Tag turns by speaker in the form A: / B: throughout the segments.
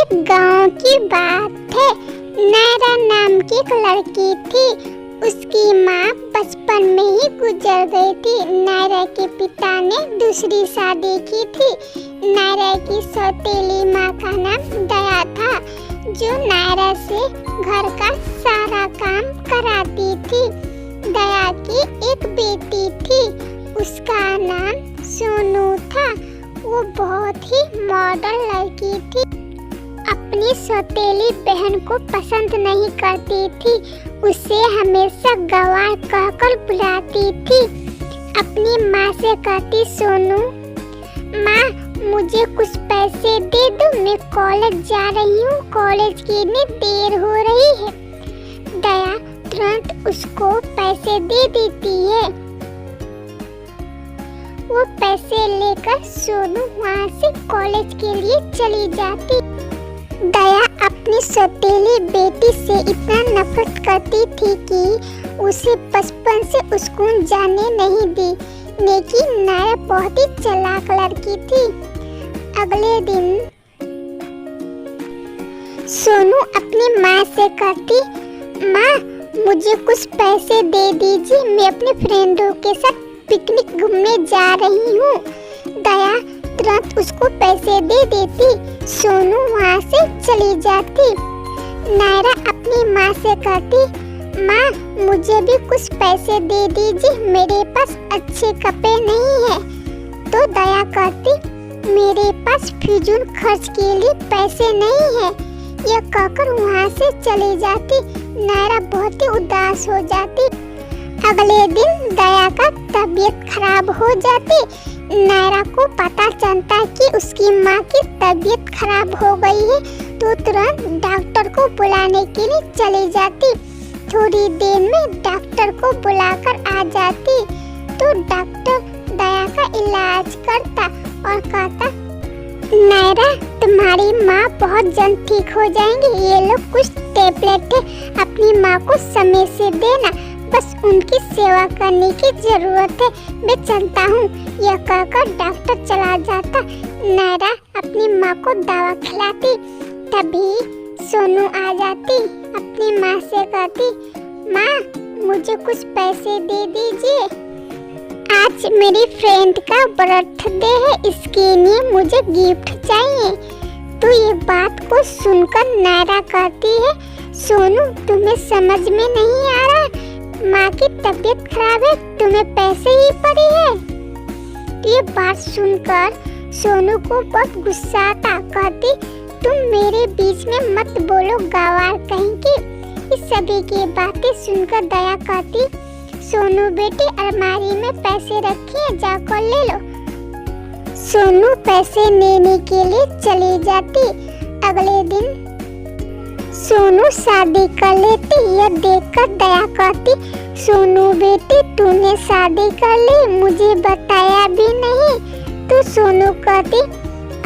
A: एक गांव की बात है। नायरा नाम की एक लड़की थी। उसकी माँ बचपन में ही गुजर गई थी। नायरा के पिता ने दूसरी शादी की थी। नायरा की सौतेली माँ का नाम दया था, जो नायरा से घर का सारा काम कराती थी। दया की एक बेटी थी, उसका नाम सोनू था। वो बहुत ही मॉडर्न लड़की थी। अपनी सौतेली बहन को पसंद नहीं करती थी, उसे हमेशा गंवार कहकर बुलाती थी। अपनी माँ से कहती, सोनू माँ मुझे कुछ पैसे दे दो, मैं कॉलेज जा रही हूँ, कॉलेज की इतनी देर हो रही है। दया तुरंत उसको पैसे दे देती है। वो पैसे लेकर सोनू वहाँ से कॉलेज के लिए चली जाती। दया अपनी सौतेली बेटी से इतना नफरत करती थी कि उसे बचपन से स्कूल जाने नहीं दी। लेकिन नायरा बहुत ही चालाक लड़की थी। अगले दिन सोनू अपनी माँ से कहती, माँ मुझे कुछ पैसे दे दीजिए, मैं अपने फ्रेंडों के साथ पिकनिक घूमने जा रही हूँ। दया तुरंत उसको पैसे दे देती। सोनू वहाँ से चली जाती। नायरा अपनी माँ से कहती, माँ मुझे भी कुछ पैसे दे दीजिए, मेरे पास अच्छे कपड़े नहीं है। तो दया कहती, मेरे पास फिजूल खर्च के लिए पैसे नहीं है। यह कहकर वहाँ से चली जाती। नायरा बहुत ही उदास हो जाती। अगले दिन दया का तबीयत खराब हो जाती। नायरा को पता चलता कि उसकी माँ की तबीयत खराब हो गई है, तो तुरंत डॉक्टर को बुलाने के लिए चली जाती। थोड़ी देर में डॉक्टर को बुलाकर आ जाती, तो डॉक्टर दया का इलाज करता और कहता, नायरा तुम्हारी माँ बहुत जल्द ठीक हो जाएंगी, ये लो कुछ टेबलेट है, अपनी माँ को समय से देना, बस उनकी सेवा करने की जरूरत है, मैं चलता हूँ। यह कहकर डॉक्टर चला जाता। नायरा अपनी माँ को दवा खिलाती। तभी सोनू आ जाती। अपनी माँ से कहती, माँ मुझे कुछ पैसे दे दीजिए, आज मेरी फ्रेंड का बर्थडे है, इसके लिए मुझे गिफ्ट चाहिए। तो ये बात को सुनकर नायरा कहती है, सोनू तुम्हें समझ में नहीं आ रहा, माँ की तबीयत खराब है, तुम्हें पैसे ही पड़ी है। ये बात सुनकर सोनू को बहुत गुस्सा आता। कहती, तुम मेरे बीच में मत बोलो गंवार कहीं की। इस सभी की बातें सुनकर दया कहती, सोनू बेटी अलमारी में पैसे रखे हैं, जाकर ले लो। सोनू पैसे लेने के लिए चली जाती। अगले दिन सोनू शादी कर लेती। यह देखकर दया कहती, सोनू बेटी तूने शादी कर ली, मुझे बताया भी नहीं। तो सोनू कहती,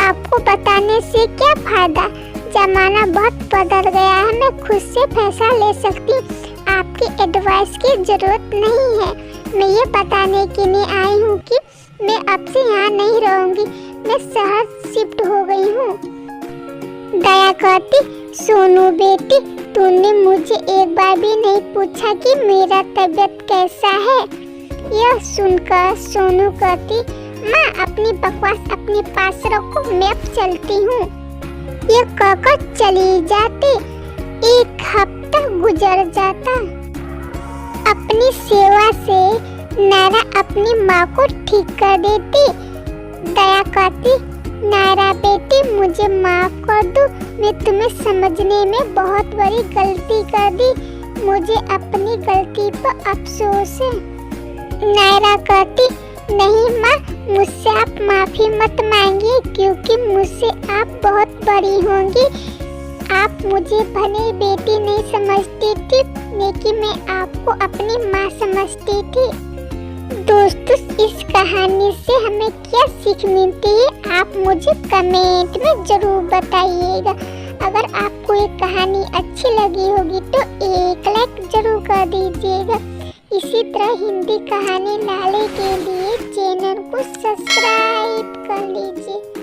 A: आपको बताने से क्या फायदा, जमाना बहुत बदल गया है, मैं खुद से फैसला ले सकती हूँ, आपकी एडवाइस की जरूरत नहीं है। मैं ये बताने के लिए आई हूँ कि मैं अब से यहाँ नहीं रहूँगी, मैं शहर शिफ्ट हो गई हूँ। दया कहती, सोनू बेटी तूने मुझे एक बार भी नहीं पूछा कि मेरा तबीयत कैसा है। यह सुनकर सोनू कहती, माँ अपनी बकवास अपने पास रखो, मैं अब चलती हूँ। यह कहकर चली जाती। एक हफ्ता गुजर जाता। अपनी सेवा से नायरा अपनी माँ को ठीक कर देती। दया कहती, नायरा बेटी मुझे माफ कर दो, मैं तुम्हें समझने में बहुत बड़ी गलती कर दी, मुझे अपनी गलती पर अफसोस है। नायरा कहती, नहीं माँ, मुझसे आप माफी मत मांगिए, क्योंकि मुझसे आप बहुत बड़ी होंगी। आप मुझे भले बेटी नहीं समझती थी, लेकिन मैं आपको अपनी माँ समझती थी। दोस्तों इस कहानी से हमें क्या सीख मिलती है, आप मुझे कमेंट में जरूर बताइएगा। अगर आपको ये कहानी अच्छी लगी होगी तो एक लाइक जरूर कर दीजिएगा। इसी तरह हिंदी कहानी लाने के लिए चैनल को सब्सक्राइब कर लीजिए।